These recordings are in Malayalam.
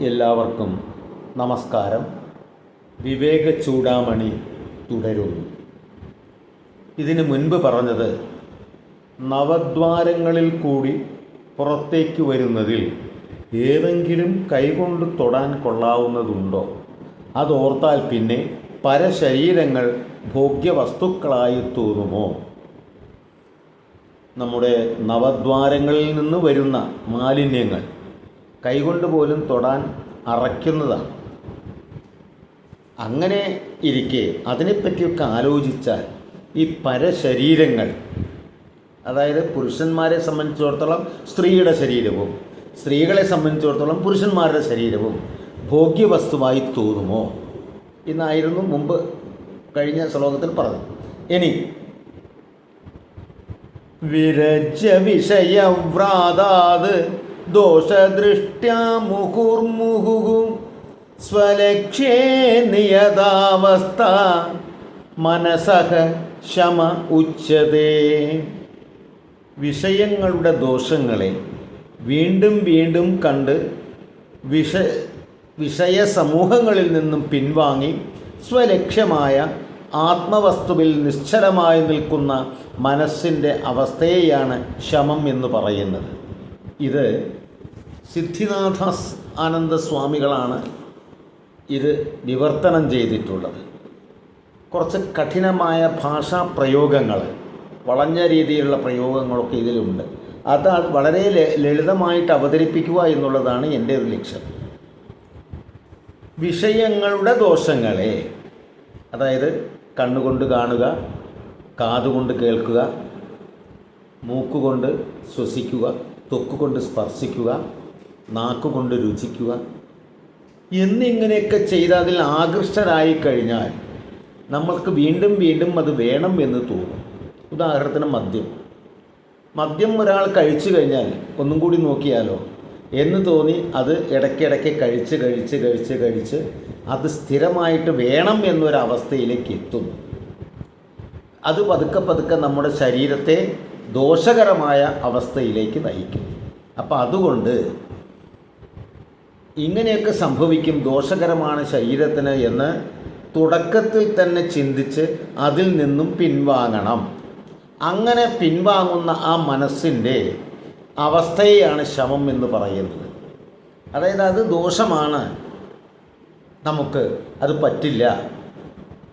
എല്ലാവർക്കും നമസ്കാരം. വിവേക ചൂടാമണി തുടരുന്നു. ഇതിനു മുൻപ് പറഞ്ഞത് നവദ്വാരങ്ങളിൽ കൂടി പുറത്തേക്ക് വരുന്നതിൽ ഏതെങ്കിലും കൈകൊണ്ട് തൊടാൻ കൊള്ളാവുന്നതുണ്ടോ? അതോർത്താൽ പിന്നെ പരശരീരങ്ങൾ ഭോഗ്യവസ്തുക്കളായി തോന്നുമോ? നമ്മുടെ നവദ്വാരങ്ങളിൽ നിന്ന് വരുന്ന മാലിന്യങ്ങൾ കൈകൊണ്ട് പോലും തൊടാൻ അറയ്ക്കുന്നതാണ്. അങ്ങനെ ഇരിക്കെ അതിനെപ്പറ്റിയൊക്കെ ആലോചിച്ചാൽ ഈ പരശരീരങ്ങൾ, അതായത് പുരുഷന്മാരെ സംബന്ധിച്ചിടത്തോളം സ്ത്രീയുടെ ശരീരവും സ്ത്രീകളെ സംബന്ധിച്ചിടത്തോളം പുരുഷന്മാരുടെ ശരീരവും ഭോഗ്യവസ്തുവായി തോന്നുമോ എന്നായിരുന്നു മുമ്പ് കഴിഞ്ഞ ശ്ലോകത്തിൽ പറഞ്ഞത്. ഇനി വിരജ വിഷയവ്രാതാത് ദോഷദൃഷ്ട്യാ മുഹുർമുഹു സ്വലക്ഷ്യേ നിയതാവസ്ഥ മനസഃ ശമ ഉച്യതേ. വിഷയങ്ങളുടെ ദോഷങ്ങളെ വീണ്ടും വീണ്ടും കണ്ട് വിഷയസമൂഹങ്ങളിൽ നിന്നും പിൻവാങ്ങി സ്വലക്ഷ്യമായ ആത്മവസ്തുവിൽ നിശ്ചലമായി നിൽക്കുന്ന മനസ്സിൻ്റെ അവസ്ഥയെയാണ് ശമം എന്ന് പറയുന്നത്. ഇത് സിദ്ധിനാഥ ആനന്ദസ്വാമികളാണ് ഇത് വിവർത്തനം ചെയ്തിട്ടുള്ളത്. കുറച്ച് കഠിനമായ ഭാഷാ പ്രയോഗങ്ങൾ, വളഞ്ഞ രീതിയിലുള്ള പ്രയോഗങ്ങളൊക്കെ ഇതിലുണ്ട്. അത് വളരെ ലളിതമായിട്ട് അവതരിപ്പിക്കുക എന്നുള്ളതാണ് എൻ്റെ ഒരു ലക്ഷ്യം. വിഷയങ്ങളുടെ ദോഷങ്ങളെ, അതായത് കണ്ണുകൊണ്ട് കാണുക, കാതുകൊണ്ട് കേൾക്കുക, മൂക്കുകൊണ്ട് ശ്വസിക്കുക, ത്വക്കുകൊണ്ട് സ്പർശിക്കുക, നാക്കുകൊണ്ട് രുചിക്കുക എന്നിങ്ങനെയൊക്കെ ചെയ്ത് അതിൽ ആകൃഷ്ടരായി കഴിഞ്ഞാൽ നമ്മൾക്ക് വീണ്ടും വീണ്ടും അത് വേണം എന്ന് തോന്നും. ഉദാഹരണത്തിന് മദ്യം ഒരാൾ കഴിച്ചു കഴിഞ്ഞാൽ ഒന്നും കൂടി നോക്കിയാലോ എന്ന് തോന്നി അത് ഇടയ്ക്കിടയ്ക്ക് കഴിച്ച് അത് സ്ഥിരമായിട്ട് വേണം എന്നൊരവസ്ഥയിലേക്ക് എത്തുന്നു. അത് പതുക്കെ നമ്മുടെ ശരീരത്തെ ദോഷകരമായ അവസ്ഥയിലേക്ക് നയിക്കും. അപ്പം അതുകൊണ്ട് ഇങ്ങനെയൊക്കെ സംഭവിക്കും, ദോഷകരമാണ് ശരീരത്തിന് എന്ന് തുടക്കത്തിൽ തന്നെ ചിന്തിച്ച് അതിൽ നിന്നും പിൻവാങ്ങണം. അങ്ങനെ പിൻവാങ്ങുന്ന ആ മനസ്സിൻ്റെ അവസ്ഥയെയാണ് ശമം എന്ന് പറയുന്നത്. അതായത് അത് ദോഷമാണ്, നമുക്ക് അത് പറ്റില്ല,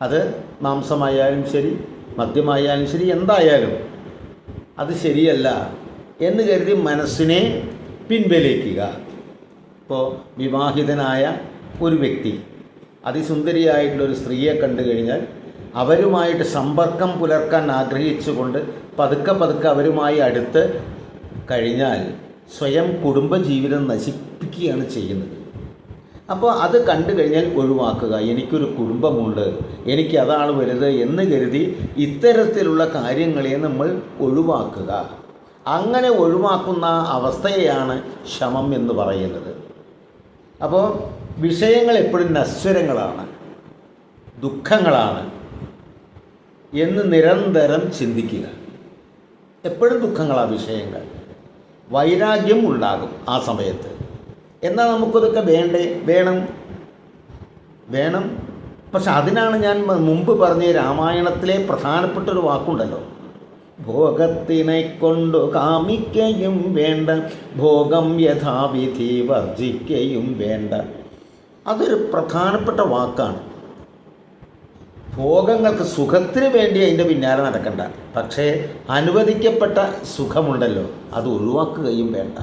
അത് മാംസമായാലും ശരി മദ്യമായാലും ശരി എന്തായാലും അത് ശരിയല്ല എന്ന് കരുതി മനസ്സിനെ പിൻവലിക്കുക. ഇപ്പോൾ വിവാഹിതനായ ഒരു വ്യക്തി അതിസുന്ദരിയായിട്ടുള്ളൊരു സ്ത്രീയെ കണ്ടു കഴിഞ്ഞാൽ അവരുമായിട്ട് സമ്പർക്കം പുലർക്കാൻ ആഗ്രഹിച്ചുകൊണ്ട് പതുക്കെ അവരുമായി അടുത്ത് കഴിഞ്ഞാൽ സ്വയം കുടുംബജീവിതം നശിപ്പിക്കുകയാണ് ചെയ്യുന്നത്. അപ്പോൾ അത് കണ്ടു കഴിഞ്ഞാൽ ഒഴിവാക്കുക. എനിക്കൊരു കുടുംബമുണ്ട്, എനിക്ക് അതാണ് വലുത് എന്ന് കരുതി ഇത്തരത്തിലുള്ള കാര്യങ്ങളെ നമ്മൾ ഒഴിവാക്കുക. അങ്ങനെ ഒഴിവാക്കുന്ന അവസ്ഥയെയാണ് ശമം എന്ന് പറയുന്നത്. അപ്പോൾ വിഷയങ്ങൾ എപ്പോഴും നശ്വരങ്ങളാണ്, ദുഃഖങ്ങളാണ് എന്ന് നിരന്തരം ചിന്തിക്കുക. എപ്പോഴും ദുഃഖങ്ങളാണ് വിഷയങ്ങൾ. വൈരാഗ്യം ഉണ്ടാകും ആ സമയത്ത്. എന്നാൽ നമുക്കതൊക്കെ വേണം. പക്ഷെ അതിനാണ് ഞാൻ മുമ്പ് പറഞ്ഞ രാമായണത്തിലെ പ്രധാനപ്പെട്ടൊരു വാക്കുണ്ടല്ലോ, ഭോഗത്തിനെ കൊണ്ടു കാമിക്കയും വേണ്ട, ഭോഗം യഥാവിധി വർജിക്കയും വേണ്ട. അതൊരു പ്രധാനപ്പെട്ട വാക്കാണ്. ഭോഗങ്ങൾക്ക്, സുഖത്തിന് വേണ്ടി അതിൻ്റെ പിന്നാലെ നടക്കണ്ട, പക്ഷേ അനുവദിക്കപ്പെട്ട സുഖമുണ്ടല്ലോ അത് ഒഴിവാക്കുകയും വേണ്ട.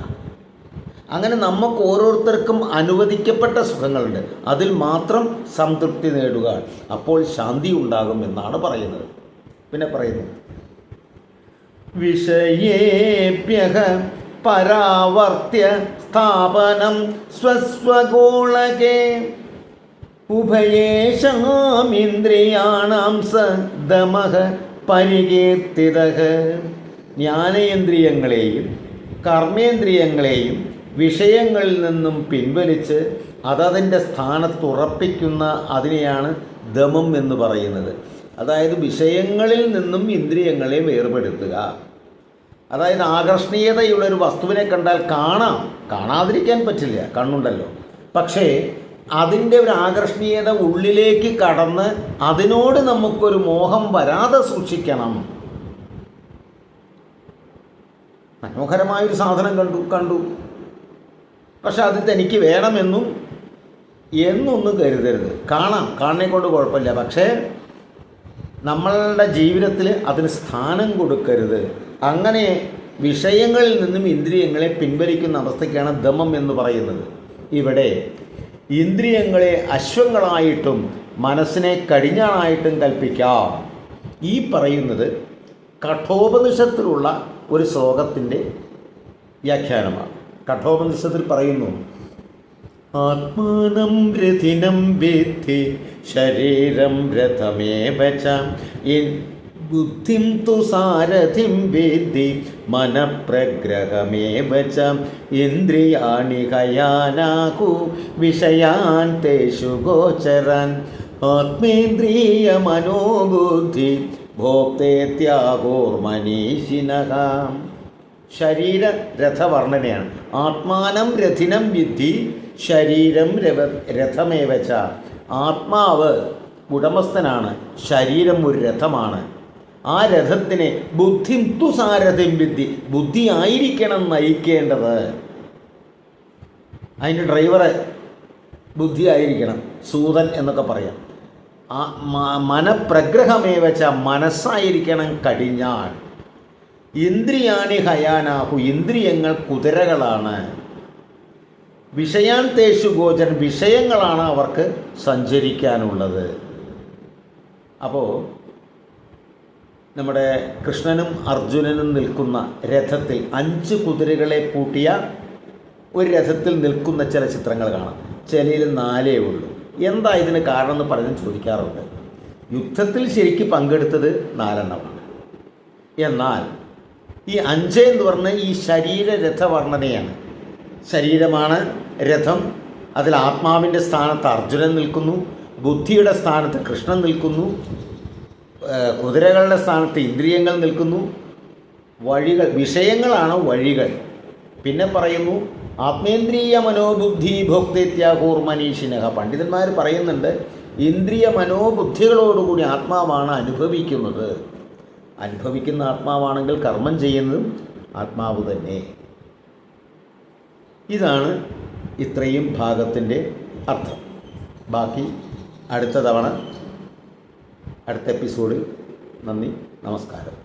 അങ്ങനെ നമുക്ക് ഓരോരുത്തർക്കും അനുവദിക്കപ്പെട്ട സുഖങ്ങളുണ്ട്, അതിൽ മാത്രം സംതൃപ്തി നേടുക, അപ്പോൾ ശാന്തി ഉണ്ടാകും എന്നാണ് പറയുന്നത്. പിന്നെ പറയുന്നു, വിഷയേഭ്യഃ പരാവർത്യ സ്ഥാപനം സ്വസ്വഗോളകേ ഉഭയേഷാമിന്ദ്രിയാണാം സദമഃ പരികീർത്തിതഃ. ജ്ഞാനേന്ദ്രിയങ്ങളെയും കർമ്മേന്ദ്രിയങ്ങളെയും വിഷയങ്ങളിൽ നിന്നും പിൻവലിച്ച് അതതിൻ്റെ സ്ഥാനത്തുറപ്പിക്കുന്ന അതിനെയാണ് ദമം എന്ന് പറയുന്നത്. അതായത് വിഷയങ്ങളിൽ നിന്നും ഇന്ദ്രിയങ്ങളെ വേർപെടുത്തുക. അതായത് ആകർഷണീയതയുള്ളൊരു വസ്തുവിനെ കണ്ടാൽ കാണാതിരിക്കാൻ പറ്റില്ല, കണ്ണുണ്ടല്ലോ. പക്ഷേ അതിൻ്റെ ഒരു ആകർഷണീയത ഉള്ളിലേക്ക് കടന്ന് അതിനോട് നമുക്കൊരു മോഹം വരാതെ സൂക്ഷിക്കണം. മനോഹരമായൊരു സാധനം കണ്ടു പക്ഷെ അത് തനിക്ക് വേണമെന്നും എന്നൊന്നും കരുതരുത്. കാണുന്നതിനെ കൊണ്ട് കുഴപ്പമില്ല, പക്ഷേ നമ്മളുടെ ജീവിതത്തിൽ അതിന് സ്ഥാനം കൊടുക്കരുത്. അങ്ങനെ വിഷയങ്ങളിൽ നിന്നും ഇന്ദ്രിയങ്ങളെ പിൻവലിക്കുന്ന അവസ്ഥയ്ക്കാണ് ദമം എന്ന് പറയുന്നത്. ഇവിടെ ഇന്ദ്രിയങ്ങളെ അശ്വങ്ങളായിട്ടും മനസ്സിനെ കടിഞ്ഞാണായിട്ടും കൽപ്പിക്കാം. ഈ പറയുന്നത് കഠോപനിഷത്തിലുള്ള ഒരു ശ്ലോകത്തിൻ്റെ വ്യാഖ്യാനമാണ്. കഠോപനിഷത്തിൽ പറയുന്നു, ആത്മാനം രഥിനം വേത്തി ശരീരം രഥമേവ ച ബുദ്ധിം തു സാരഥിം വേത്തി മനഃപ്രഗ്രഹമേവ ച ഇന്ദ്രിയാണി ഹയാനാഹു വിഷയാൻ തേഷു ഗോചരാൻ ആത്മേന്ദ്രിയ മനോബുദ്ധി ഭോക്തേത്യാഗോർമനീഷിനഃ. ശരീരരഥവർണ്ണനയാണ്. ആത്മാനം രഥിനം വിദ്ധി ശരീരം രഥമേവച്ച. ആത്മാവ് ഉടമസ്ഥനാണ്, ശരീരം ഒരു രഥമാണ്. ആ രഥത്തിനെ ബുദ്ധിം തു സാരഥിം വിദ്ധി, ബുദ്ധിയായിരിക്കണം നയിക്കേണ്ടത്. അതിൻ്റെ ഡ്രൈവറ് ബുദ്ധിയായിരിക്കണം, സൂതൻ എന്നൊക്കെ പറയാം. മനഃപ്രഗ്രഹമേവച്ച, മനസ്സായിരിക്കണം കടിഞ്ഞാൺ. ഇന്ദ്രിയാണി ഹയാനാഹു, ഇന്ദ്രിയങ്ങൾ കുതിരകളാണ്. വിഷയാൻ തേഷു ഗോചരൻ, വിഷയങ്ങളാണ് അവർക്ക് സഞ്ചരിക്കാനുള്ളത്. അപ്പോൾ നമ്മുടെ കൃഷ്ണനും അർജുനനും നിൽക്കുന്ന രഥത്തിൽ 5 കുതിരകളെ പൂട്ടിയ ഒരു രഥത്തിൽ നിൽക്കുന്ന ചില ചിത്രങ്ങൾ കാണാം. ചിലയിൽ 4 ഉള്ളൂ. എന്താ ഇതിന് കാരണം എന്ന് പലരും ചോദിക്കാറുണ്ട്. യുദ്ധത്തിൽ ശരിക്ക് പങ്കെടുത്തത് 4 എണ്ണമാണ്. എന്നാൽ ഈ 5 എന്ന് പറഞ്ഞാൽ ഈ ശരീരരഥവർണ്ണനയാണ്. ശരീരമാണ് രഥം. അതിൽ ആത്മാവിൻ്റെ സ്ഥാനത്ത് അർജുനൻ നിൽക്കുന്നു, ബുദ്ധിയുടെ സ്ഥാനത്ത് കൃഷ്ണൻ നിൽക്കുന്നു, കുതിരകളുടെ സ്ഥാനത്ത് ഇന്ദ്രിയങ്ങൾ നിൽക്കുന്നു. വഴികൾ, വിഷയങ്ങളാണ് വഴികൾ. പിന്നെ പറയുന്നു ആത്മേന്ദ്രിയ മനോബുദ്ധി ഭോക്തേത്യാഗോർമനീഷിനഃ. പണ്ഡിതന്മാർ പറയുന്നുണ്ട്, ഇന്ദ്രിയ മനോബുദ്ധികളോടുകൂടി ആത്മാവാണ് അനുഭവിക്കുന്നത്. അനുഭവിക്കുന്ന ആത്മാവാണെങ്കിൽ കർമ്മം ചെയ്യുന്നതും ആത്മാവ് തന്നെ. ഇതാണ് ഇത്രയും ഭാഗത്തിൻ്റെ അർത്ഥം. ബാക്കി അടുത്ത തവണ, അടുത്ത എപ്പിസോഡിൽ. നന്ദി, നമസ്കാരം.